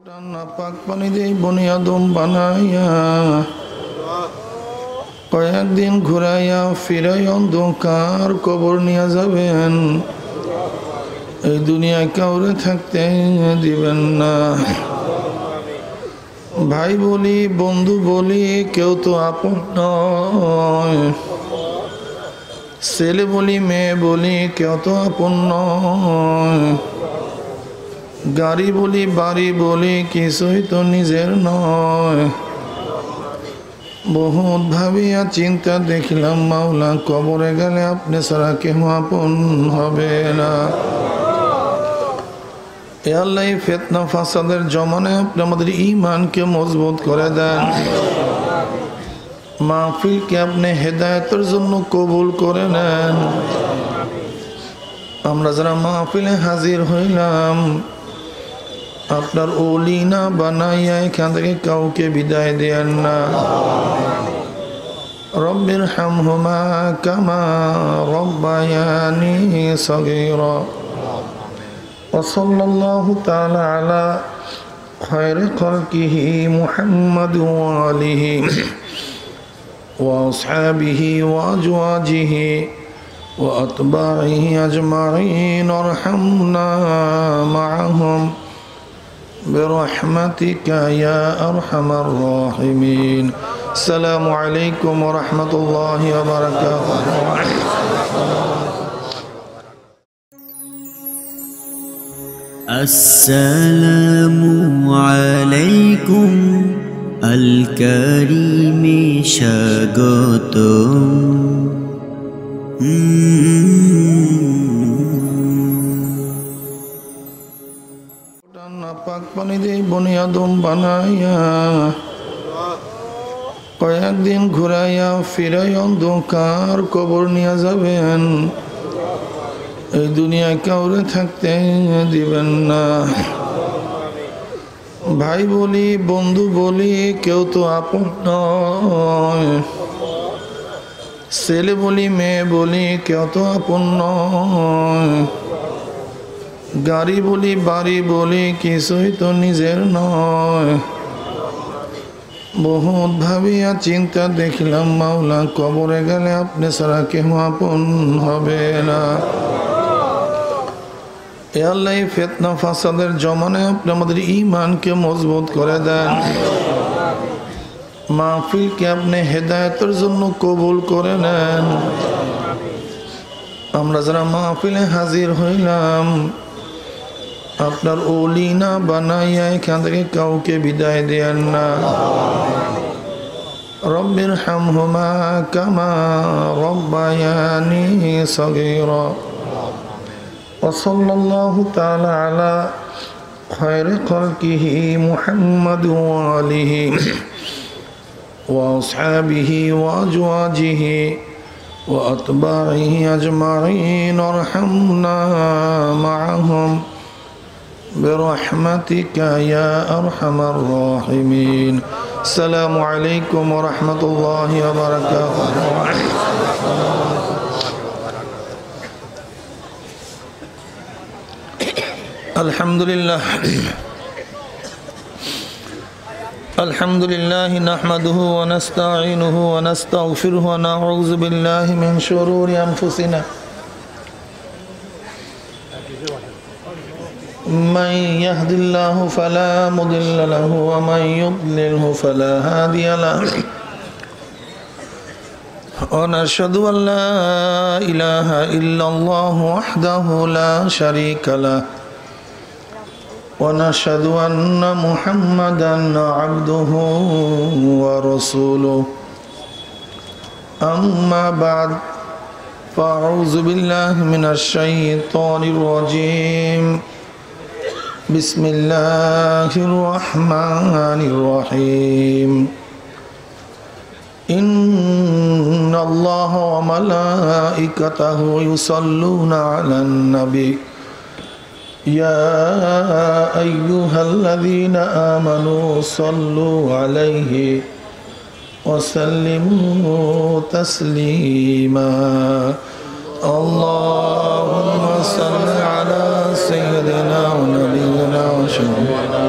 টানা পাক পানি দিয়ে বনি আদম বানাইয়া কয়েকদিন ঘুরাইয়া ফিরাই অন্ধকার কবর নিয়ে যাবেন। এই দুনিয়ায় কাউরে থাকতে দিবেন না। ভাই বলি বন্ধু বলি কেউ তো আপন নয়, ছেলে বলি মেয়ে বলি কেউ তো আপন নয়, গাড়ি বলি বাড়ি বলি কিছুই তো নিজের নয়। বহুত ভাবিয়া চিন্তা দেখলাম মাওলা কবরে গেলে আপনি ছাড়া কেউ আপন হবে না। এ আল্লাহ ফিতনা ফাসাদের জমানায় আপনি আমাদের ঈমানকে মজবুত করে দেন। মাহফিলকে আপনি হেদায়েতের জন্য কবুল করে নেন। আমরা যারা মাহফিলে হাজির হইলাম আপনার ওলি না বানাইয়া এখান থেকে কাউকে বিদায় দেন না। রব্বির হামহুমা কামা রব্বায়ানি সগীরা। وصلى الله تعالى على خير خلقه محمد وآله وأصحابه وأزواجه وأتباعه أجمعين وارحمنا معهم برحمتك يا أرحم الراحمين. السلام عليكم ورحمة الله وبركاته. السلام عليكم الكريم স্বাগতম। পাক পানি দিয়ে বনি আদম বানাইয়া কয়েকদিন ঘুরাইয়া ফিরাই অন্ধকার কবর নিয়ে যাবেন। এই দুনিয়ায় কাউরে থাকতে দিবেন না। ভাই বলি বন্ধু বলি কেউ তো আপন নয়, ছেলে বলি মেয়ে বলি কেউ তো আপন নয়, গাড়ি বলি বাড়ি বলি কিছুই তো নিজের নয়। বহুত ভাবিয়া চিন্তা দেখলাম মাওলা কবরে গেলে আপনি ছাড়া কেউ আপন হবে না। এ আল্লাহ ফিতনা ফাসাদের জমানায় আপনি আমাদের ঈমানকে মজবুত করে দেন। মাহফিলকে আপনি হেদায়েতের জন্য কবুল করে নেন। আমরা যারা মাহফিলে হাজির হইলাম আপনার ওলি না বানাইয়া এখান থেকে কাউকে বিদায় দেন না। রব্বির হামহুমা কামা রব্বায়ানি সগীরা। وصلى الله تعالى على خير خلقه محمد وآله وأصحابه وأزواجه وأتباعه أجمعين وارحمنا معهم برحمتك يا أرحم الراحمين. السلام عليكم ورحمة الله وبركاته. الحمد لله نحمده ونستعينه ونستغفره ونعوذ بالله من شرور أنفسنا من يهد الله فلا مضل له ومن يضلله فلا هادي له ونشهد أن لا إله إلا الله وحده لا شريك له ونشهد أن محمدا عبده ورسوله. أما بعد فأعوذ بالله من الشيطان الرجيم. بسم الله الرحمن الرحيم. إن الله وملائكته يصلون على النبي يا أيها الذين آمنوا صلوا عليه وسلموا تسليما. اللهم صل على سيدنا ونبينا وشفيعنا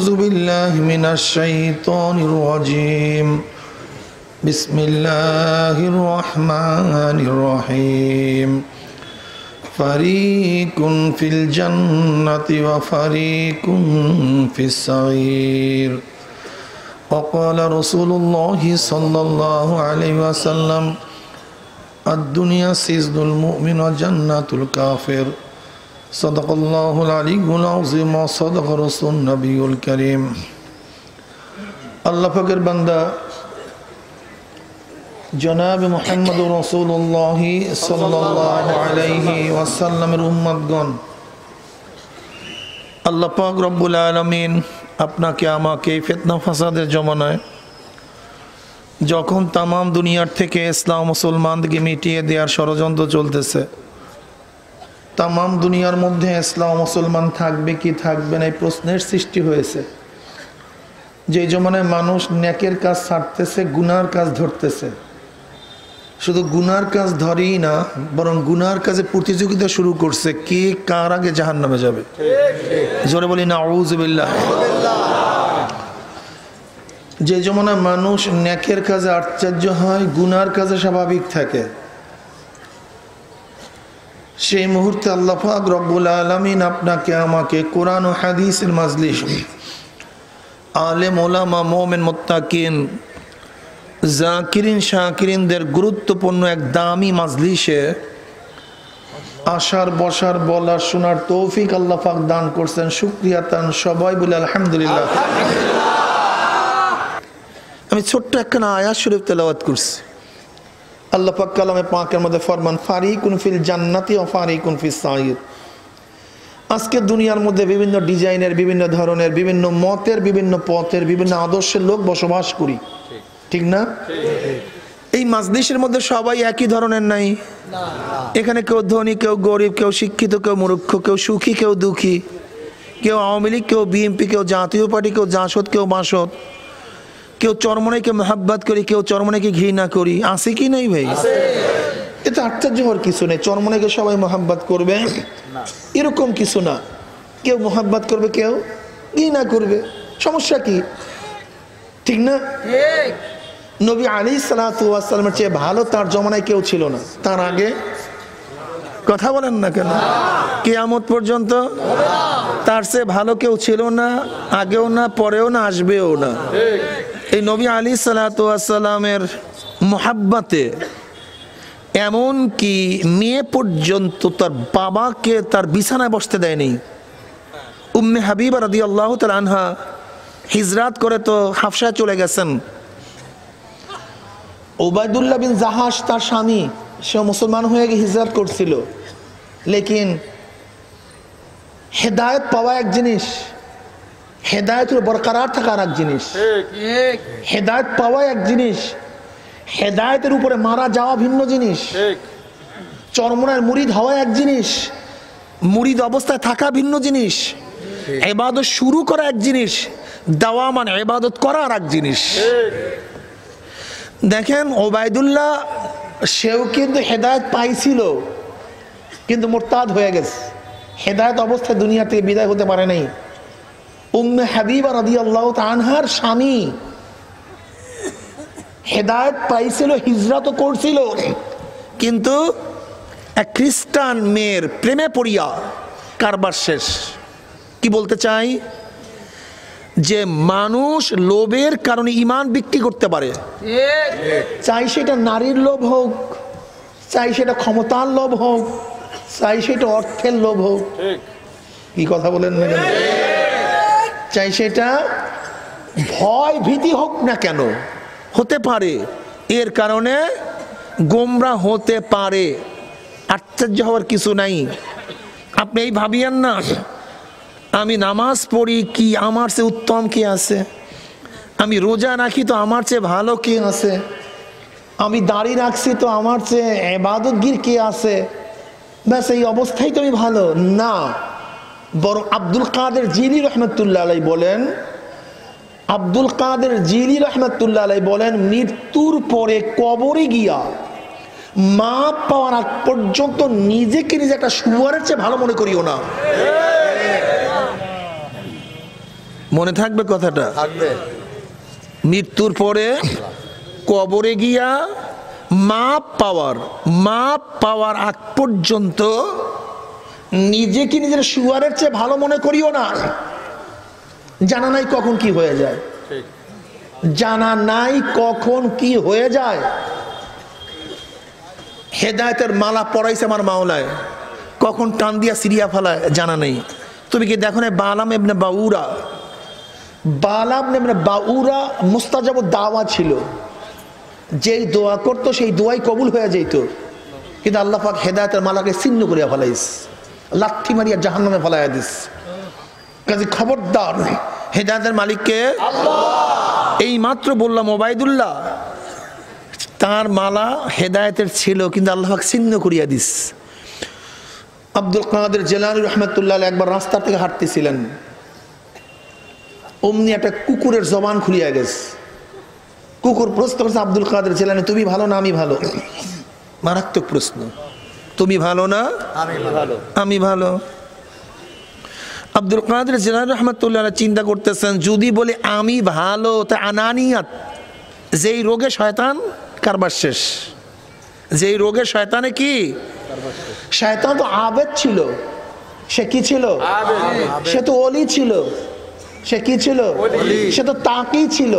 أعوذ بالله من الشيطان الرجيم بسم الله الرحمن الرحيم فريق في الجنة وفريق في السعير وقال رسول الله صلى الله عليه وسلم الدنيا سجن المؤمن وجنة الكافر صدق الله العلي العظيم وصدق رسول النبي الكريم আল্লাহ পাকের বান্দা জনাব মুহাম্মদ রাসূলুল্লাহ সাল্লাল্লাহু আলাইহি ওয়াসাল্লামের উম্মতগণ, আল্লাহ পাক রব্বুল আলামিন আপনাকে আমাকে ফিতনা ফাসাদের জমানায় যখন তাম দুনিয়ার থেকে ইসলাম মুসলমানদেরকে মিটিয়ে দেওয়ার ষড়যন্ত্র চলতেছে, তাম দুনিয়ার মধ্যে ইসলাম মুসলমান থাকবে কি থাকবে না এই প্রশ্নের সৃষ্টি হয়েছে। যে জমানায় মানুষ নেকের কাজ ছাড়তেছে, গুনার কাজ ধরতেছে, শুধু গুনার কাজ ধরেই না বরং গুনার কাজে প্রতিযোগিতা শুরু করছে, কে কার আগে জাহান্নামে যাবে। জোরে বলি নাউযুবিল্লাহ। যে জমানায় মানুষ নেকের কাজে আশ্চর্য হয়, গুনার কাজে স্বাভাবিক থাকে, সেই মুহূর্তে আল্লাহ পাক রব্বুল আলামিন আপনাকে আমাকে কোরআন ও হাদিসের মাজলিস, আলেম ওলামা মুমিন মুত্তাকিন জাকিরিন শাকিরিনদের গুরুত্বপূর্ণ এক দামি মাজলিসে আসার বসার বলার শোনার তৌফিক আল্লাহ পাক দান করছেন। শুকরিয়া তান সবাই বলে আলহামদুলিল্লাহ। আমি ছোট্ট একখানা আয়াত শরীফ তেলাওয়াত করছি। আল্লাহ পাক কালামে পাকের মধ্যে ফরমান ফারিকুন ফিল জান্নাতি ওয়া ফারিকুন ফিস সাইর। আজকে দুনিয়ার মধ্যে বিভিন্ন ডিজাইনের, বিভিন্ন ধরনের, বিভিন্ন মতের, বিভিন্ন পথের, বিভিন্ন আদর্শের লোক বসবাস করি, ঠিক না? এই মাজলিসের মধ্যে সবাই একই ধরনের নাই। এখানে কেউ ধনী, কেউ গরিব, কেউ শিক্ষিত, কেউ মূর্খ, কেউ সুখী, কেউ দুঃখী, কেউ আওয়ামী লীগ, কেউ বিএনপি, কেউ জাতীয় পার্টি, কেউ জাসদ, কেউ বাসদ, কেউ চরমনাইকে মহাব্বত করি, কেউ চরমনাইকে ঘৃণা করি। আছে কি নাই ভাই? এটা আশ্চর্য হওয়ার কিছু নেই। চরমনাইকে সবাই মহাব্বত করবে এরকম কিছু না। কেউ মহাব্বত করবে, কেউ ঘৃণা করবে। সমস্যা কি? ঠিক না? নবী আলাইহিস সালাতু ওয়াস সালামের চেয়ে ভালো তার জমানায় কেউ ছিল না। তার আগে কথা বলেন না কেন? কিয়ামত পর্যন্ত তার চেয়ে ভালো কেউ ছিল না, আগেও না, পরেও না, আসবেও না। এই নবী আলাইহিস সালাতু ওয়াস সালামের মুহাব্বতে এমন কি মেয়ে পর্যন্ত তার বাবাকে তার বিছানায় বসতে দেয়নি। উম্মে হাবিবা রাদিয়াল্লাহু তাআলা আনহা হিজরাত করে তো হাফসায় চলে গেছেন। উবাইদুল্লাহ বিন জাহাশ তার স্বামী, সে মুসলমান হয়ে গিয়ে হিজরত করছিল। লেকিন হেদায়েত পাওয়া এক জিনিস, হেদায়েতের বরকরার থাকা আর এক জিনিস। হেদায়েত পাওয়া এক জিনিস, হেদায়েতের উপরে মারা যাওয়া ভিন্ন জিনিস। চরমনার মুরিদ হওয়া এক জিনিস, মুরিদ অবস্থায় থাকা ভিন্ন জিনিস। ইবাদত শুরু করা এক জিনিস, দাওয়ামান ইবাদত করা আর এক জিনিস। দেখেন ওবায়দুল্লাহ সেও কিন্তু হেদায়েত পাইছিল, কিন্তু মুরতাদ হয়ে গেছে। হেদায়েত অবস্থায় দুনিয়া থেকে বিদায় হতে পারে নাই। উম্মে হাবিবা রাদিয়াল্লাহু তাআলা আনহার স্বামী হেদায়েত পাইছিল, হিজরত করছিল, কিন্তু এক খ্রিস্টান মেয়ের প্রেমে পড়িয়া কারবার শেষ। কি বলতে চাই? যে মানুষ লোভের কারণে ঈমান বিক্রি করতে পারে, চাই সেটা নারীর লোভ হোক, চাই সেটা ক্ষমতার লোভ হোক, চাই সেটা অর্থের লোভ হোক। কি কথা বলেন না কেন? চাই সেটা ভয় ভীতি হোক না কেন, হতে পারে। এর কারণে গোমরা হতে পারে, আশ্চর্য হওয়ার কিছু নাই। আপনি এই ভাবিয়েন না আমি নামাজ পড়ি, কি আমার চেয়ে উত্তম কে আছে? আমি রোজা রাখি তো আমার চেয়ে ভালো কে আছে? আমি দাড়ি রাখছি তো আমার চেয়ে ইবাদতগীর কে আছে? ব্যাস এই অবস্থায় তো আমি ভালো না। বরং আব্দুল কাদের জিলি রহমতুল্লাহ আলাইহি বলেন, আব্দুল কাদের জিলি রহমতুল্লাহ আলাইহি বলেন, মৃত্যুর পরে কবরে গিয়া মাপ পাওয়ার আগ পর্যন্ত নিজেকে নিজে একটা শুয়ারের চেয়ে ভালো মনে করিও না। মনে থাকবে কথাটা? থাকবে। মৃত্যুর পরে কবরে গিয়া মাপ পাওয়ার আগ পর্যন্ত নিজেকে নিজের শুয়ারের চেয়ে ভালো মনে করিও না। জানা নাই কখন কি হয়ে যায়, জানা নাই কখন কি হয়ে যায়। হেদায়েতের মালা পরাইছে আমার মাওলায়, কখন টান দিয়া সিরিয়া ফেলায় জানা নেই। তুমি কি দেখো না বালাম ইবনে বাউরা মুস্তাজাবু দাওয়া ছিল, যেই দোয়া করতো সেই দোয়াই কবুল হয়ে যেত, কিন্তু আল্লাহ পাক হেদায়েতের মালাকে ছিন্ন করিয়া ফেলাইস, লাঠি মারিয়া জাহান্নামে ফেলাইয়া দিস। কাজে খবরদার, হেদায়েতের মালিককে আল্লাহ। এই মাত্র বললাম ওবাইদুল্লাহ, তার মালা হেদায়েতের ছিল কিন্তু আল্লাহ পাক ছিন্ন করিয়া দিস। আব্দুল কাদের জিলানী রহমাতুল্লাহ আলাইহি একবার রাস্তা থেকে হাঁটতেছিলেন, অমনি একটা কুকুরের জবান খুলিয়া গেছে। কুকুর প্রশ্ন করছে, আব্দুল কাদের জিলানী তুমি ভালো না আমি ভালো? মারাত্মক প্রশ্ন, তুমি ভালো না আমি ভালো? আব্দুল কাদের জিলানী রহমাতুল্লাহ আলাইহি চিন্তা করতেছেন, যদি বলে আমি ভালো তা আনানিয়াত, যেই রোগে শয়তান কারবার শেষ। যেই রোগে শয়তানে কি, শয়তান তো আবেদ ছিল, সে কি ছিল? সে তো ওলি ছিল। সে কি ছিল? সে তো তাকি ছিল,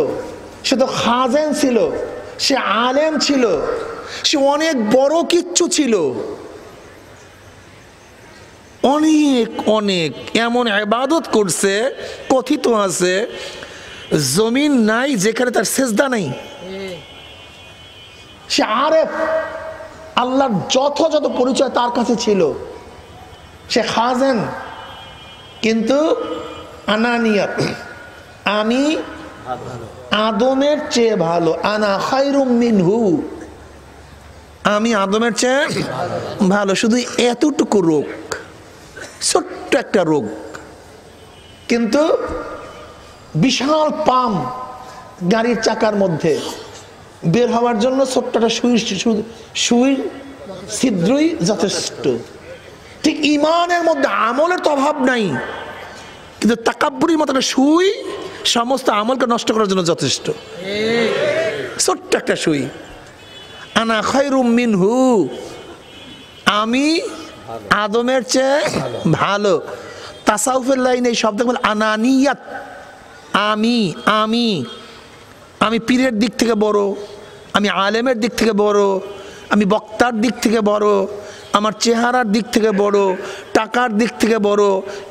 সে তো খাজেন ছিল, সে আলেম ছিল, সে অনেক বড় কিচ্ছু ছিল, অনেক অনেক এমন ইবাদত করছে, কথিত আছে জমিন নাই যেখানে তার সেজদা নাই। সে আরেফ, আল্লাহর যথাযথ পরিচয় তার কাছে ছিল। সে খাজেন, কিন্তু আনানিয়াত, আমি আদমের চেয়ে ভালো, আনা খায়রুম মিনহু, আমি আদমের চেয়ে ভালো। শুধু এতটুকু রোগ, ছোট্ট একটা রোগ, কিন্তু বিশাল পাম গাড়ির চাকার মধ্যে বের হওয়ার জন্য ছোট্ট একটা সুই ছিদ্রই যথেষ্ট। ঠিক ইমানের মধ্যে আমলের তো অভাব নাই, কিন্তু তাকাব্বুরির মতো একটা সুই সমস্ত আমলকে নষ্ট করার জন্য যথেষ্ট। ছোট্ট একটা সুই, আনা খায়রুম মিনহু, আমি আদমের চেয়ে ভালো। তাসাউফের লাইনে এই শব্দ বলে আনানিয়াত, আমি আমি আমি পীরের দিক থেকে বড়, আমি আলেমের দিক থেকে বড়, আমি বক্তার দিক থেকে বড়, আমার চেহারার দিক থেকে বড়, টাকার দিক থেকে বড়,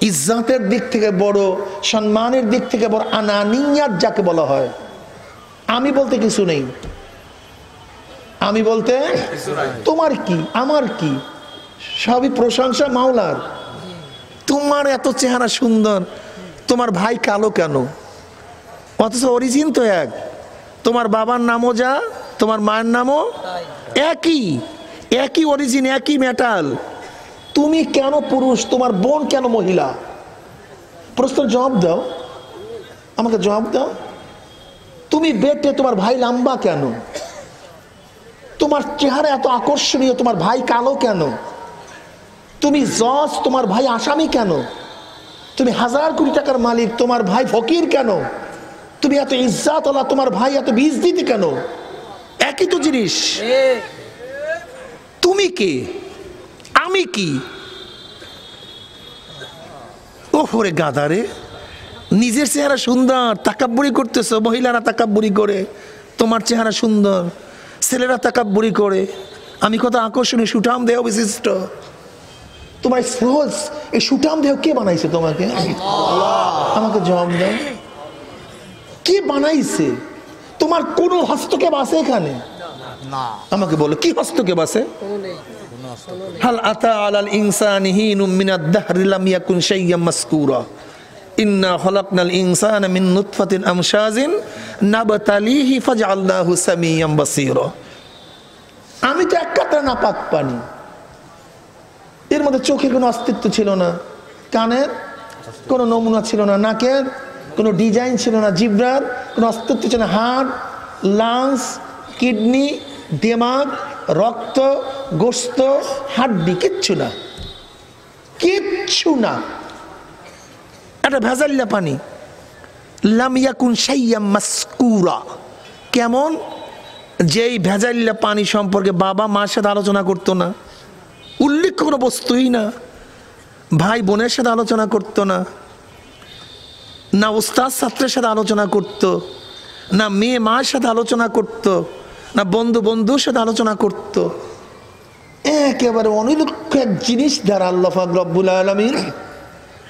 ইজ্জতের দিক থেকে বড়, সম্মানের দিক থেকে বড়। আনানিয়াত যাকে বলা হয়, আমি বলতে কিছু নেই, আমি বলতে তোমার কি আমার কি, সবই প্রশংসা মাওলার। তোমার এত চেহারা সুন্দর, তোমার ভাই কালো কেন? অথচ অরিজিন তো এক, তোমার বাবার নামও যা, তোমার মায়ের নামও একই, একই অরিজিন, একই মেটাল। তুমি কেন পুরুষ, তোমার বোন কেন মহিলা? প্রশ্নের জবাব দাও, আমাকে জবাব দাও। তুমি বেটে, তোমার ভাই লম্বা কেন? তোমার চেহারা এত আকর্ষণীয়, তোমার ভাই কালো কেন? তুমি জজ, তোমার ভাই আসামি কেন? তুমি 1000 কোটি টাকার মালিক, তোমার ভাই ফকির কেন? তুমি এত ইজ্জত ওয়ালা, তোমার ভাই এত বেইজ্জতি কেন? একই তো জিনিস। তুমি কে, আমি কি? ওরে গাদারে, নিজের চেহারা সুন্দর, তাকাব্বুরি করতেছো। মহিলারা তাকাব্বুরি করে, তোমার চেহারা সুন্দর, ছেলেরা তাকাব্বুরি করে। আমি কত আকর্ষণীয়, সুঠাম দেহ বিশিষ্ট, তোমার ফ্রোজ, এই সুঠাম দেহ কে বানাইছে তোমাকে? আমাকে জবাব দাও, কে বানাইছে? তোমার কোন হস্তক্ষেপ আছে এখানে? আমাকে বলো, কি হস্তক্ষেপ আছে? হাল আতা আলাল ইনসানি হিনুম মিনাদ দাহরি লাম ইয়াকুন শাইয়্যাম মাসকুরা ইন্না খালাকনাল ইনসানা মিন নুতফাতিন আমশাজিন নাবতালিহি ফাজআলনাহু সামিয়াম বাসীরা। আমি তো এক কাতরা নাপাক পানি, এর মধ্যে চোখের কোনো অস্তিত্ব ছিল না, কানের কোনো নমুনা ছিল না, নাকের কোনো ডিজাইন ছিল না, জিহ্বার কোনো অস্তিত্ব ছিল না, হার্ট, লাংস, কিডনি, দিমাগ, রক্ত, গোস্ত, হাড্ডি, কিচ্ছু না, কিচ্ছু না। একটা ভেজাল্লা পানি, লাম ইয়াকুন শাইয়াম মাসকুরা। কেমন? যেই ভেজাইল্লা পানি সম্পর্কে বাবা মার সাথে আলোচনা করতো না, উল্লেখ কোনো বস্তুই না, ভাই বোনের সাথে আলোচনা করতো না, না ওস্তাদ ছাত্রের সাথে আলোচনা করতো, না মেয়ে মার সাথে আলোচনা করতো, না বন্ধু বন্ধুর সাথে আলোচনা করতো। একেবারে অনিলক্ষ এক জিনিস দ্বারা আল্লাহ পাক রব্বুল আলামিন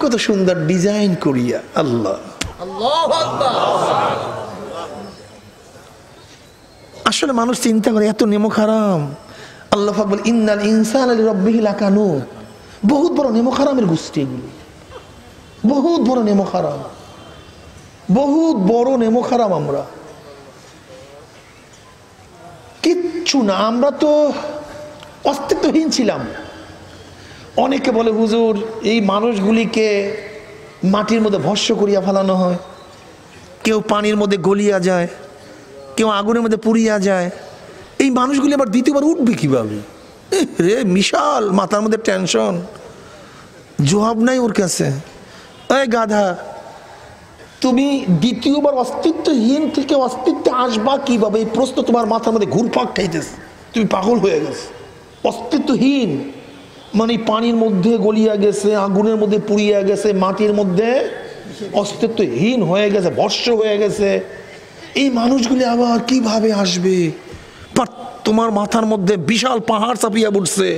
কত সুন্দর ডিজাইন করিয়া, আল্লাহ আসলে মানুষ চিন্তা করে এত নেমক হারাম। আল্লাহ পাক বলে ইন্নাল ইনসানা লিরাব্বিহি লাকানুত। বহুত বড় নেমক হারামের গোষ্ঠী এগুলো, বহুত বড় নেমক হারাম, বহুত বড় নেমক হারাম। আমরা কিচ্ছু না, আমরা তো অস্তিত্বহীন ছিলাম। অনেকে বলে হুজুর এই মানুষগুলিকে মাটির মধ্যে ভস্য করিয়া ফেলানো হয়, কেউ পানির মধ্যে গলিয়া যায়, কেউ আগুনের মধ্যে পুড়িয়া যায়। এই মানুষগুলি আবার দ্বিতীয়বার উঠবে কিভাবে? রে বিশাল মাথার মধ্যে টেনশন, জবাব নাই ওর কাছে। এই গাধা, তুমি দ্বিতীয়বার অস্তিত্বহীন থেকে অস্তিত্বে আসবা কিভাবে? এই প্রশ্ন তোমার মাথার মধ্যে ঘুরপাক খাইতেছে, তুমি পাগল হয়ে গেছে। অস্তিত্বহীন মানে পানির মধ্যে গলিয়া গেছে, আগুনের মধ্যে পুড়িয়া গেছে, মাটির মধ্যে অস্তিত্বহীন হয়ে গেছে, ভস্য হয়ে গেছে। এই মানুষগুলি আবার কিভাবে আসবে? তোমার মাথার মধ্যে বিশাল পাহাড় চাপিয়া পড়ছে।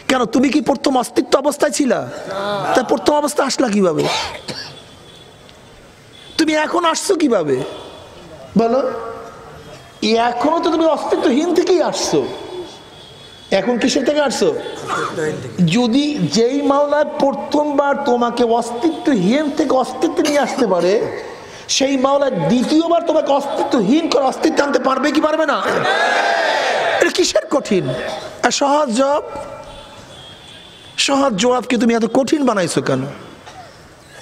কেন? তুমি কি প্রথম অস্তিত্ব অবস্থায় ছিলা? তা প্রথম অবস্থায় আসলা কিভাবে? তুমি এখন আসছো কিভাবে বলো? এখনো তো তুমি অস্তিত্বহীন থেকেই আসছো। এখন কিসের থেকে আসছো? যদি যেই মাওলা প্রথমবার তোমাকে অস্তিত্বহীন থেকে অস্তিত্বে নিয়ে আসতে পারে, সেই মাওলা দ্বিতীয়বার তোমাকে অস্তিত্বহীন করে অস্তিত্ব আনতে পারবে কি পারবে না? এটা কিসের কঠিন আর সহজ জবাব? সহজ জবাবকে তুমি এত কঠিন বানাইছো কেন?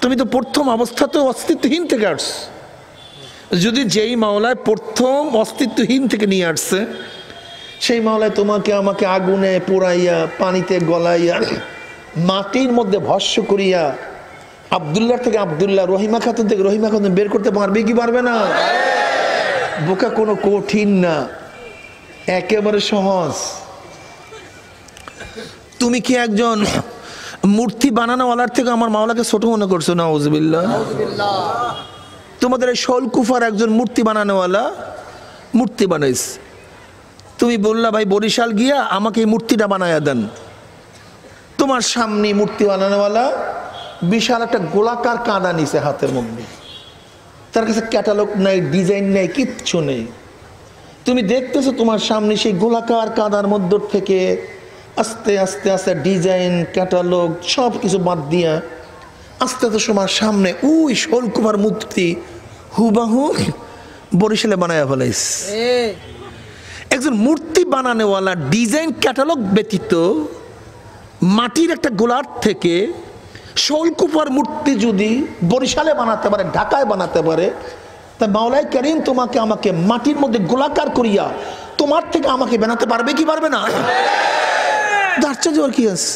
তুমি তো প্রথম অবস্থাতে অস্তিত্বহীন থেকে আসছো। যদি যেই মাওলায় প্রথম অস্তিত্বহীন থেকে নিয়ে আসছে, সেই মাওলায় তোমাকে আমাকে আগুনে পোড়াইয়া, পানিতে গলাইয়া, মাটির মধ্যে ভস্য করিয়া, আব্দুল্লাহ থেকে আব্দুল্লাহ, রহিমা খাতুন থেকে রহিমা খাতুন বের করতে পারবে কি পারবে না? বোকা কোনো কঠিন না, একেবারে সহজ। তুমি কি একজন মূর্তি বানানোওয়ালার থেকে আমার মাওলাকে ছোট মনে করছো? নাউজুবিল্লাহ। তোমাদের এই শোলকুফার একজন মূর্তি বানানোওয়ালা মূর্তি বানাইছে, তুমি বললা ভাই বরিশাল গিয়া আমাকে এই মূর্তিটা বানায়া দেন। তোমার সামনে মূর্তি বানানোওয়ালা বিশাল একটা গোলাকার কাঁদা নিছে হাতের মধ্যে, তার কাছে ক্যাটালগ নাই, ডিজাইন নেই, কিচ্ছু নেই। তুমি দেখতেছো তোমার সামনে সেই গোলাকার কাঁদার মধ্য থেকে আস্তে আস্তে আস্তে ডিজাইন, ক্যাটালগ সব কিছু বাদ দিয়া আস্তে আস্তে তোমার সামনে ওই শোলকুমার মূর্তি হুবাহু বরিশালে বানায়া ফেলাইছে। একজন মূর্তি বানানোওয়ালা ডিজাইন ক্যাটালগ ব্যতীত মাটির একটা গোলার থেকে শোলকুপার মূর্তি যদি বরিশালে বানাতে পারে, ঢাকায় বানাতে পারে, তা মাওলাই করিম তোমাকে আমাকে মাটির মধ্যে গোলাকার করিয়া তোমার থেকে আমাকে বানাতে পারবে কি পারবে না? আশ্চর্য কি আছে?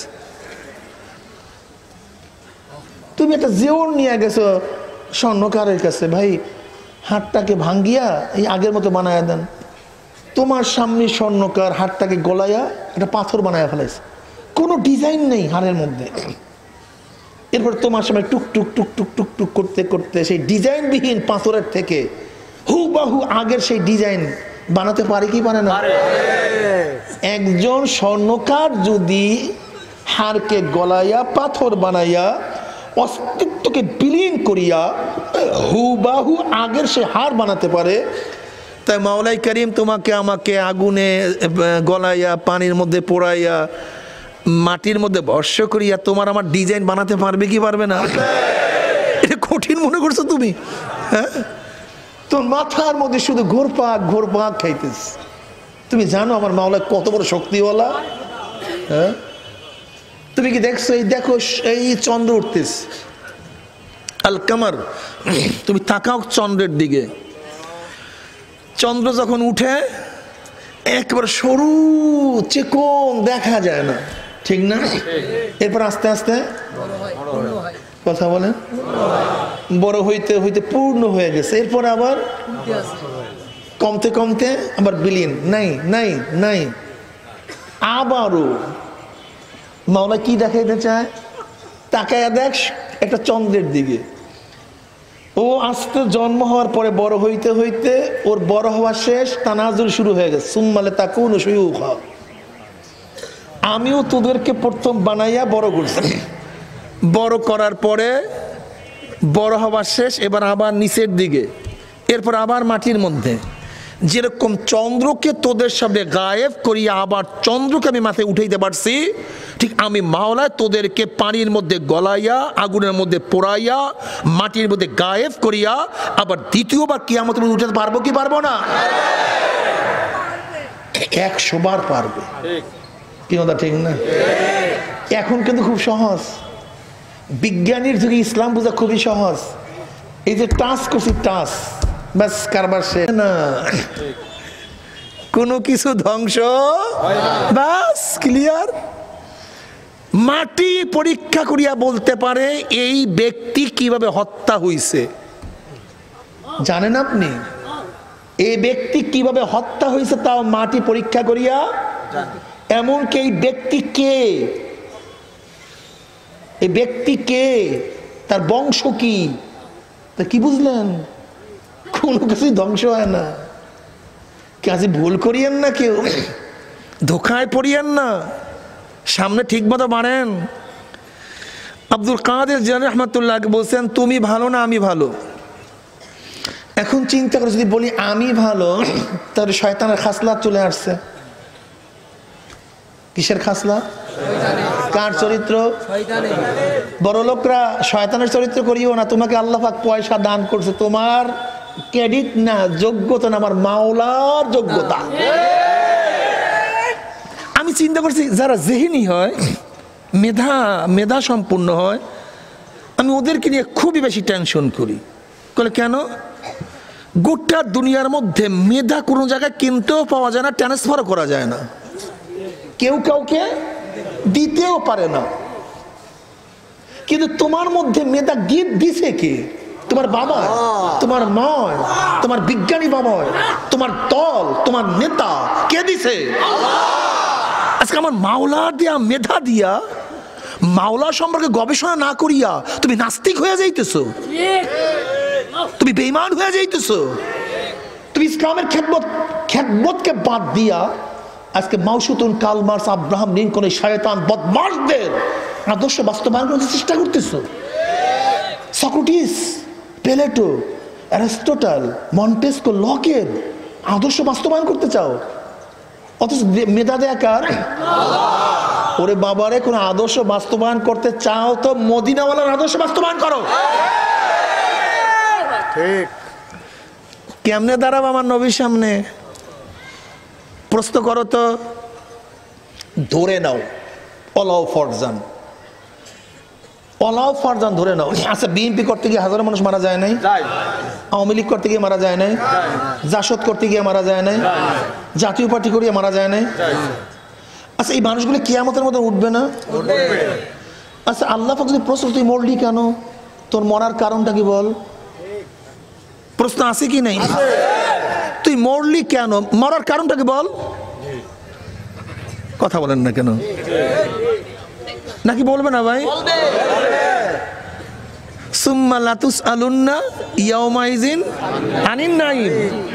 তুমি একটা জেওর নিয়ে গেছো স্বর্ণকারের কাছে, ভাই হাতটাকে ভাঙ্গিয়া এই আগের মতো বানায়া দেন। তোমার সামনে স্বর্ণকার হাতটাকে গলাইয়া একটা পাথর বানায়া ফেলাইছে, কোনো ডিজাইন নেই হাড়ের মধ্যে। এরপর তোমার সামনে টুক টুক টুক টুক টুক টুক করতে করতে সেই ডিজাইনবিহীন পাথরের থেকে হুবাহু আগের সেই ডিজাইন বানাতে পারে কি পারে না? একজন স্বর্ণকার যদি হাড়কে গলাইয়া পাথর বানাইয়া অস্তিত্বকে বিলীন করিয়া হুবাহু আগের সে হাড় বানাতে পারে, তাই মাওলাই করিম তোমাকে আমাকে আগুনে গলাইয়া, পানির মধ্যে পোড়াইয়া, মাটির মধ্যে ভস্য করিয়া তোমার আমার ডিজাইন বানাতে পারবে কি পারবে না? এটা কঠিন মনে করছো তুমি? হ্যাঁ, তোর মাথার মধ্যে শুধু ঘোরপাক ঘোরপাক খাইতেছ। তুমি জানো আমার মাওলা কত বড় শক্তিওয়ালা? হ্যাঁ, তুমি কি দেখছো? এই দেখো এই চন্দ্র উঠতেছে, আল কামার, তুমি তাকাও চন্দ্রের দিকে। চন্দ্র যখন উঠে একবার সরু চিকন দেখা যায় না, ঠিক না? এরপর আস্তে আস্তে কথা বলেন, বড় হইতে হইতে পূর্ণ হয়ে গেছে, এরপর আবার কমতে কমতে আবার বিলীন, নাই নাই নাই। আবারও মাওলা কি দেখাইতে চায়? তাকায়া দেখ একটা চন্দ্রের দিকে। ও আস্তে জন্ম হওয়ার পরে বড় হইতে হইতে ওর বড় হওয়া শেষ, তানাজুল শুরু হয়ে গেছে। সুম্মালে তাকুনু শুয়ুখা, আমিও তোদেরকে প্রথম বানাইয়া বড় করছি, বড় করার পরে বড় হওয়া শেষ, এবার আবার নিচের দিকে, এরপর আবার মাটির মধ্যে। যেরকম চন্দ্রকে তোদের সামনে গায়েব করিয়া আবার চন্দ্রকে আমি মাথায় উঠাইতে পারছি, ঠিক আমি মাওলায় তোদেরকে পানির মধ্যে গলাইয়া, আগুনের মধ্যে পোড়াইয়া, মাটির মধ্যে গায়েব করিয়া আবার দ্বিতীয়বার কিয়ামতের মধ্যে উঠাতে পারবো কি পারবো না? 100 বার পারবে। কি কথা ঠিক না? এখন কিন্তু খুব সহজ, বিজ্ঞানীর যুগে ইসলাম বোঝা খুবই সহজ। এই যে টাচ করছি, টাচ, বাস কারবার শেষ না, কোনো কিছু ধ্বংস, বাস ক্লিয়ার। মাটি পরীক্ষা করিয়া বলতে পারে এই ব্যক্তি কিভাবে হত্যা হইছে। জানেন আপনি এই ব্যক্তি কিভাবে হত্যা হয়েছে, তাও মাটি পরীক্ষা করিয়া। এমনকি এই ব্যক্তি কে, এই ব্যক্তি কে, তার বংশ কি, তা কি বুঝলেন? কোনো কিছুই ধ্বংস হয় না। কাজে ভুল করিয়েন না, কেউ ধোকায় পড়িয়েন না, সামনে ঠিক মতো মারেন। আব্দুল কাদের জিলানী রহমাতুল্লাহ বলছেন, তুমি ভালো না আমি ভালো? এখন চিন্তা করে যদি বলি আমি ভালো, তাহলে শয়তানের খাসলা চলে আসছে। কিসের খাসলা? কার চরিত্র? বড় লোকরা শয়তানের চরিত্র করিও না, তোমাকে আল্লাহ পাক পয়সা দান করছে, তোমার ক্রেডিট না, যোগ্যতা না, আমার মাওলার যোগ্যতা। আমি চিন্তা করছি যারা জেহেনি হয়, মেধা সম্পূর্ণ হয়, আমি ওদেরকে নিয়ে খুবই বেশি টেনশন করি। কেন? গোটা দুনিয়ার মধ্যে মেধা কোনো জায়গায় কিনতেও পাওয়া যায় না, ট্রান্সফারও করা যায় না, কেউ কাউকে দিতেও পারে না। কিন্তু তোমার মধ্যে মেধা গিফট দিছে কে? তোমার বাবা, তোমার মা, তোমার বিজ্ঞানী বাবা, তোমার দল, তোমার নেতা, কে দিছে? আজকে আমার মাওলার দিয়া মেধা দিয়া মাওলা সম্পর্কে গবেষণা না করিয়া তুমি নাস্তিক হয়ে যাইতেছো, তুমি বেঈমান হয়ে যাইতেছো, তুমি ইসলামের খেদমতকে বাদ দিয়া আজকে মাউসুতুন, কার্ল মার্কস, আব্রাহাম লিঙ্কন, শয়তান বদমাশদের আদর্শ বাস্তবায়ন করতে চেষ্টা করতেছো। সক্রেটিস, প্লেটো, অ্যারিস্টটল, মন্টেস্কো, লকের আদর্শ বাস্তবায়ন করতে চাও, অথচ মেধা দেয়া কার? ওরে বাবারে, কোন আদর্শ বাস্তবায়ন করতে চাও তো মদিনাওয়ালার আদর্শ বাস্তবায়ন করো। ঠিক কেমনে দাঁড়াবো আমার নবীর সামনে? প্রশ্ন করো তো, ধরে নাও অলাও ফরজান, অলাও ফরজান ধরে নাও। আচ্ছা, বিএনপি করতে গিয়ে হাজারো মানুষ মারা যায় নাই? আওয়ামী লীগ করতে গিয়ে মারা যায় নাই? জাসদ করতে গিয়ে মারা যায় নাই? জাতীয় পার্টি করিয়ে মারা যায় নাই? আচ্ছা, এই মানুষগুলো কিয়ামতের মধ্যে উঠবে না? আচ্ছা, আল্লাহ পাক যদি প্রশ্ন, তুই মরলি কেন, তোর মরার কারণটা কি বল? প্রশ্ন আছে কি নেই? তুই মরলি কেন, মরার কারণটা কি বল? কথা বলেন না কেন? নাকি বলবে না ভাই? সুম্মা লাতুসআলুন্না ইয়াওমাইযিন আনিন নাঈম।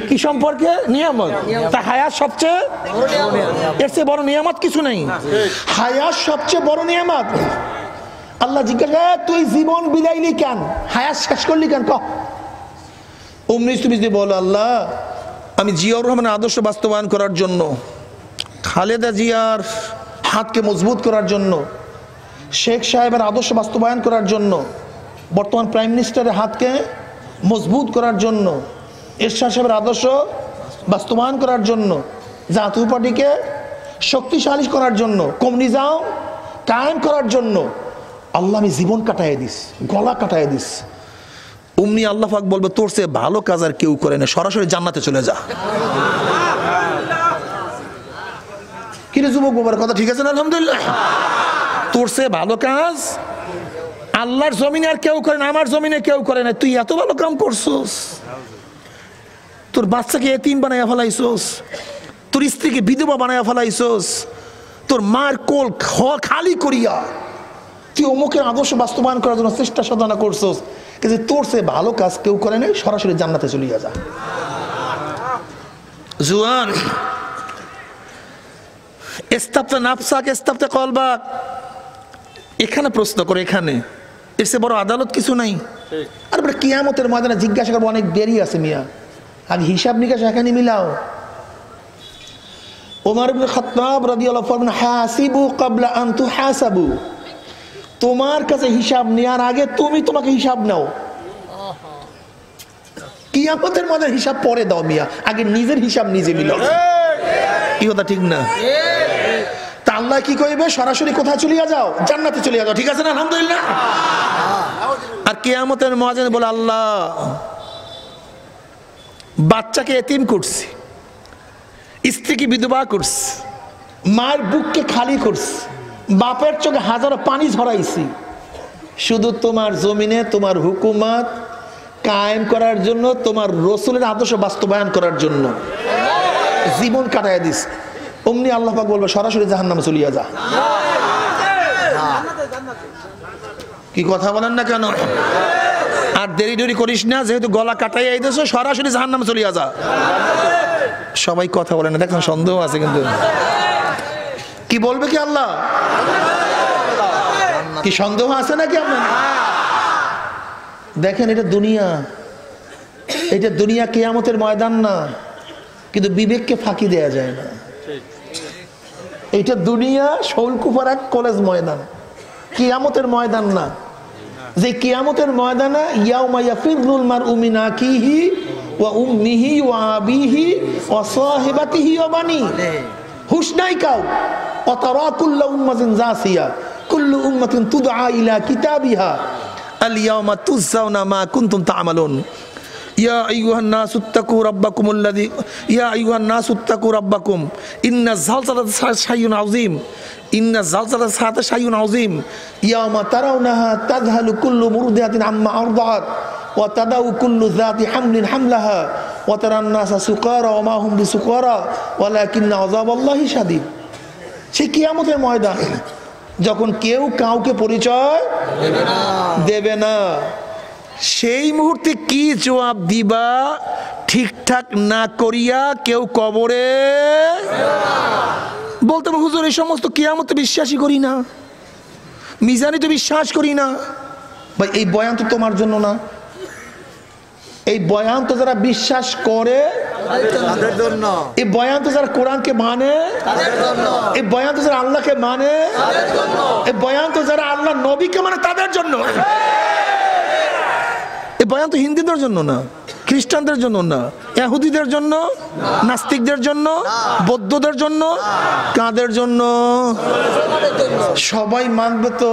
কি সম্পর্কে? নিয়ামত। তা হায়াত সবচেয়ে, এর চেয়ে বড় নিয়ামত কিছু নেই। হায়াত সবচেয়ে বড় নিয়ামত। আল্লাহ জিজ্ঞাসা, তুই জীবন বিলাইলি কেন, হায়াত শেষ করলি কেন? কহ। অমনি তুমি যদি বলো, আল্লাহ আমি জিয়াউর রহমানের আদর্শ বাস্তবায়ন করার জন্য, খালেদা জিয়ার হাতকে মজবুত করার জন্য, শেখ সাহেবের আদর্শ বাস্তবায়ন করার জন্য, বর্তমান প্রাইম মিনিস্টারের হাতকে মজবুত করার জন্য, এরশাদ সাহেবের আদর্শ বাস্তবায়ন করার জন্য, জাতীয় পার্টিকে শক্তিশালী করার জন্য, কমিউনিজম কায়েম করার জন্য আল্লাহ আমি জীবন কাটাই দিস, গলা কাটাই দিস। অমনি আল্লাহ পাক বলবে, তোর চেয়ে ভালো কাজ আর কেউ করে না, সরাসরি জান্নাতে চলে যা। কিরে যুবক বাবার কথা ঠিক আছে না? আলহামদুলিল্লাহ। তোর চেয়ে ভালো কাজ আল্লাহর জমিনে আর কেউ করে না, আমার জমিনে কেউ করে না। তুই এত ভালো কাম করছস, তোর বাচ্চাকে এতিম বানাইয়া ফেলাইছস, তোর স্ত্রীকে বিধবা বানাইয়া ফেলাইছস, তোর মার কোল খালি করিয়া তুই অমুকের আদর্শ বাস্তবায়ন করার জন্য চেষ্টা সাধনা করছস, কিন্তু তোর সে ভালো কাজ কেউ করে নাই, সরাসরি জান্নাতে চলিয়া যা। জুয়ান, ইস্তাফতা নাফসাক ইস্তাফতা কলবাক, এখানে প্রশ্ন করে, এখানে এর চেয়ে বড় আদালত কিছু নাই। আর বলে কিয়ামতের ময়দানে জিজ্ঞাসা করবো, অনেক দেরি আছে মিয়া, আগে হিসাব নিকাশ এখানে মিলাও। ওমর ইবনে খাত্তাব রাদিয়াল্লাহু আনহু, হাসিবু ক্বাবলা আন তুহাসাবু, তোমার কাছে হিসাব নেওয়ার আগে তুমি তোমাকে হিসাব নাও। কিয়ামতের মধ্যে হিসাব পরে দাও মিয়া, আগে নিজের হিসাব নিজে মিলাও। কি কথা ঠিক না? তা আল্লাহ কি কইবে? সরাসরি কোথায় চলিয়া যাও? জান্নাতে চলিয়া যাও। ঠিক আছে না? আলহামদুলিল্লাহ। আর কিয়ামতের ময়দানে বলে, আল্লাহ বাচ্চাকে এতিম করছি, স্ত্রীকে বিধবা করছি, মায়ের বুককে খালি করছি, বাপের চোখে হাজারো পানি ঝরাইছি, শুধু তোমার জমিনে তোমার হুকুমত কায়েম করার জন্য, তোমার রসুলের আদর্শ বাস্তবায়ন করার জন্য জীবন কাটাইয়া দিস। অমনি আল্লাহ পাক বলবে, সরাসরি জাহান্নামে চলিয়া যা। কি কথা বলেন না কেন? আর দেরি দেরি করিস না, যেহেতু গলা কাটাইয়া দিয়েছ, সরাসরি জাহান্নামে চলিয়া যা। সবাই কথা বলে না, দেখেন সন্দেহ আছে কিন্তু। কি বলবে কি আল্লাহ? কি সন্দেহ আছে নাকি আপনার? দেখেন, এটা দুনিয়া, এটা দুনিয়া, কিয়ামতের ময়দান না, কিন্তু বিবেককে ফাঁকি দেয়া যায় না। এটা দুনিয়া, শৌলকুপার এক কলেজ ময়দান, কিয়ামতের ময়দান না। যে কিয়ামতের ময়দানে ইয়াউমা ইয়াফিরুল মারউ মিন আখিহি ওয়া উম্মিহি ওয়া আবিহি ওয়া সাহিবাতিহি ওয়া বানি, হুশ নাই কাউ। ওয়া তারা কুল্লু উম্মাতিন জাসিয়া কুল্লু উম্মাতিন তুদআ ইলা কিতাবিহা আল ইয়াউমা তুজজাউনা মা কুনতুম তা'মালুন। ইয়া আইয়ুহান নাসু ইত্তাকু রাব্বাকুমুল্লাযী ইয়া আইয়ুহান নাসু ইত্তাকু রাব্বাকুম ইন্না যালযালাতা শাইউন আযীম ইন্না যালযালাতা সাআতি শাইউন আযীম ইয়াওমা তারাউনাহা তাযহালু কুল্লু মুরদিআতিন আম্মা আরদাআত ওয়া তাদাউ কুল্লু যাতি হামলিন হামলাহা ওয়া তারান নাসা সুকারা ওয়া মা হুম বিসুকারা ওয়ালাকিন্না আযাবাল্লাহি শাদীদ। সেই কিয়ামতের ময়দান, যখন কেউ কাউকে পরিচয় দেবে না, সেই মুহূর্তে কি জবাব দিবা ঠিকঠাক না করিয়া কেউ কবরে বলতে হবে, হুজুর এই সমস্ত কিয়ামতে বিশ্বাসই করি না, মিজানি তো বিশ্বাস করি না। ভাই, এই বয়ান তো তোমার জন্য না, এই বয়ান তো যারা বিশ্বাস করে তাদের জন্য, এই বয়ান তো যারা কোরআনকে মানে তাদের জন্য, এই বয়ান তো যারা আল্লাহকে মানে তাদের জন্য, এই বয়ান তো যারা আল্লাহ নবীকে মানে তাদের জন্য। এই বয়ান তো হিন্দুদের জন্য না, খ্রিস্টানদের জন্য না, ইহুদিদের জন্য, নাস্তিকদের জন্য, বৌদ্ধদের জন্য, কাদের জন্য? সবাই মানবে তো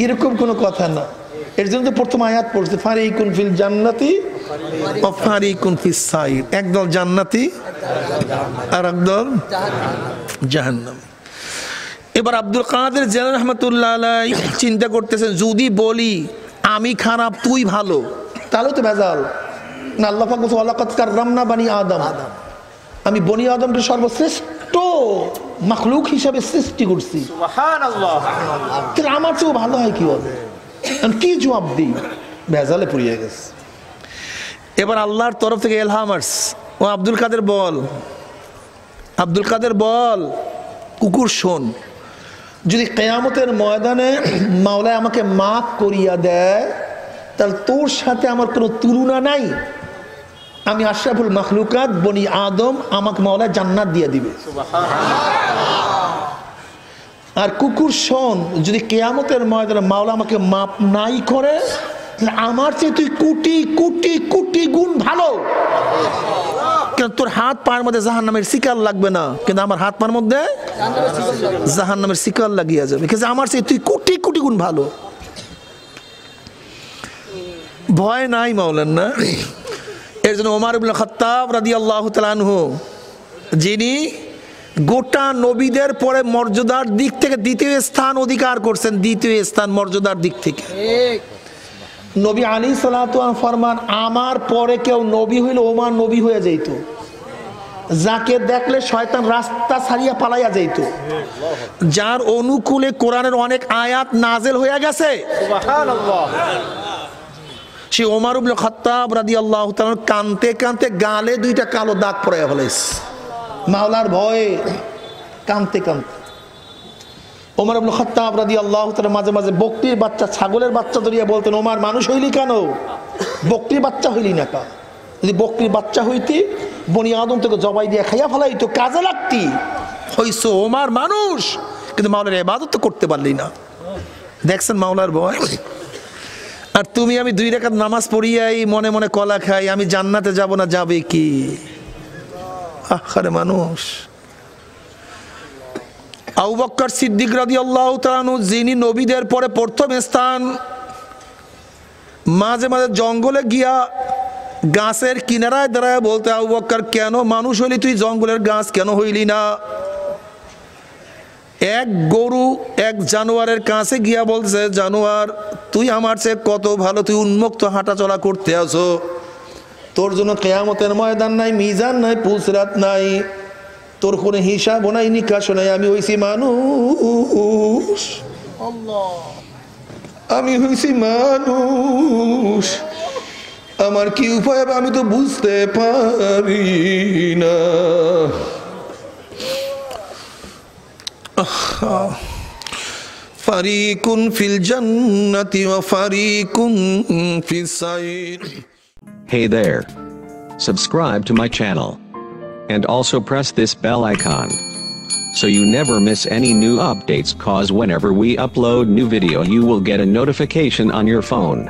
এরকম কোনো কথা না। এর জন্য তো প্রথম আয়াত পড়ছে, ফারিকুন ফিল জান্নাতি ওয়া ফারিকুন ফিস সাইর, একদল জান্নাতি আর একদল জাহান্নাম। এবার আব্দুল কাদের জিলানী রাহমাতুল্লাহ আলাইহি চিন্তা করতেছেন, যদি বলি আমি খারাপ তুই ভালো, তাহলে তো ভেজাল না। আল্লাহ পাক বলেন, ওয়ালাকাদ কাররামনা বানি আদম, আমি বনি আদমকে সর্বশ্রেষ্ঠ মাখলুক হিসাবে সৃষ্টি করছি। সুবহানাল্লাহ। তাহলে আমার চেয়েও ভালো হয় কি হবে? কি জবাব দিই? ভেজালে পুড়িয়ে গেছে। এবার আল্লাহর তরফ থেকে ইলহাম আসছে, ও আব্দুল কাদের বল, আব্দুল কাদের বল, কুকুর শোন, যদি কিয়ামতের ময়দানে মাওলায় আমাকে মাফ করিয়া দেয়, তাহলে তোর সাথে আমার কোনো তুলনা নাই। আমি আশরাফুল মাখলুকাত বনি আদম, আমাকে মাওলায় জান্নাত দিয়ে দিবে। আর কুকুর শোন, যদি কিয়ামতের ময়দানে মাওলা আমাকে মাফ নাই করে, তাহলে আমার চেয়ে তুই কোটি কোটি কোটি গুণ ভালো। কেন তোর হাত পায়ের মধ্যে জাহান্নামের শিকার লাগবে না, কিন্তু আমার হাত পায়ের মধ্যে জাহান্নামের শিকার লাগিয়ে যাবে, কিন্তু আমার চেয়ে তুই কোটি কোটি গুণ ভালো। ভয় নাই মাওলার না। এর জন্য ওমর ইবনে খাত্তাব রাদিয়াল্লাহু তাআলা আনহু, যিনি গোটা নবীদের পরে মর্যাদার দিক থেকে দ্বিতীয় স্থান অধিকার করছেন, দ্বিতীয় স্থান মর্যাদার দিক থেকে। নবী আলাইহিস সালাতু ওয়াস ফরমান, আমার পরে কেউ নবী হইলে ওমর নবী হয়ে যাইত, যাকে দেখলে শয়তান রাস্তা ছাড়িয়া পালাইয়া যাইত, যার অনুকূলে কোরআনের অনেক আয়াত নাজেল হয়ে গেছে। সুবহানাল্লাহ। সে ওমর ইবনে খাত্তাব রাদিয়াল্লাহু তাআলা কানতে কানতে গালে দুইটা কালো দাগ পড়াইয়া ফেলাইছে, মাওলার ভয়ে কানতে কানতে। ওমর ইবনে খাত্তাব রাদিয়াল্লাহু তাআলা মাঝে মাঝে বকরির বাচ্চা, ছাগলের বাচ্চা ধরিয়া বলতেন, ওমর মানুষ হইলি কেন, বকরির বাচ্চা হইলি না কা? যদি বকরির বাচ্চা হইতি বনি আদম থেকে জবাই দিয়ে খাইয়া ফেলাইতো, কাজে লাগতি। হইছো ওমর মানুষ, কিন্তু মাওলার ইবাদত তো করতে পারলি না। দেখছেন মাওলার ভয়। আর তুমি আমি 2 রাকাত নামাজ পড়িয়াই মনে মনে কলা খাই, আমি জান্নাতে যাব না, যাবে কি? আরে মানুষ। আবু বকর সিদ্দিক রাদিয়াল্লাহু তাআলা আনহু, যিনি নবীদের পরে প্রথম স্থান, মাঝে মাঝে জঙ্গলে গিয়া গাছের কিনারায় দাঁড়ায় বলতে, আবু বকর কেন মানুষ হইলি তুই, জঙ্গলের গাছ কেন হইলি না? এক গরু এক জানোয়ারের কাছে গিয়া বলছে, জানোয়ার তুই আমার চেয়ে কত ভালো, তুই উন্মুক্ত হাঁটা চলা করতে আছো, তোর জন্য কিয়ামতের ময়দান নাই, মিজান নাই, পুসরাত নাই, তোর কোনো হিসাব নাই, নিকাশ নাই, আমি হইছি মানুষ, আমি হইছি মানুষ, আমার কি উপায় আমি তো বুঝতে পারি না। ফারিকুন ফিল জান্নাতি ওয়া ফারিকুন ফিস সাইর। Hey there. Subscribe to my channel. And also press this bell icon, so you never miss any new updates, cause whenever we upload new video you will get a notification on your phone.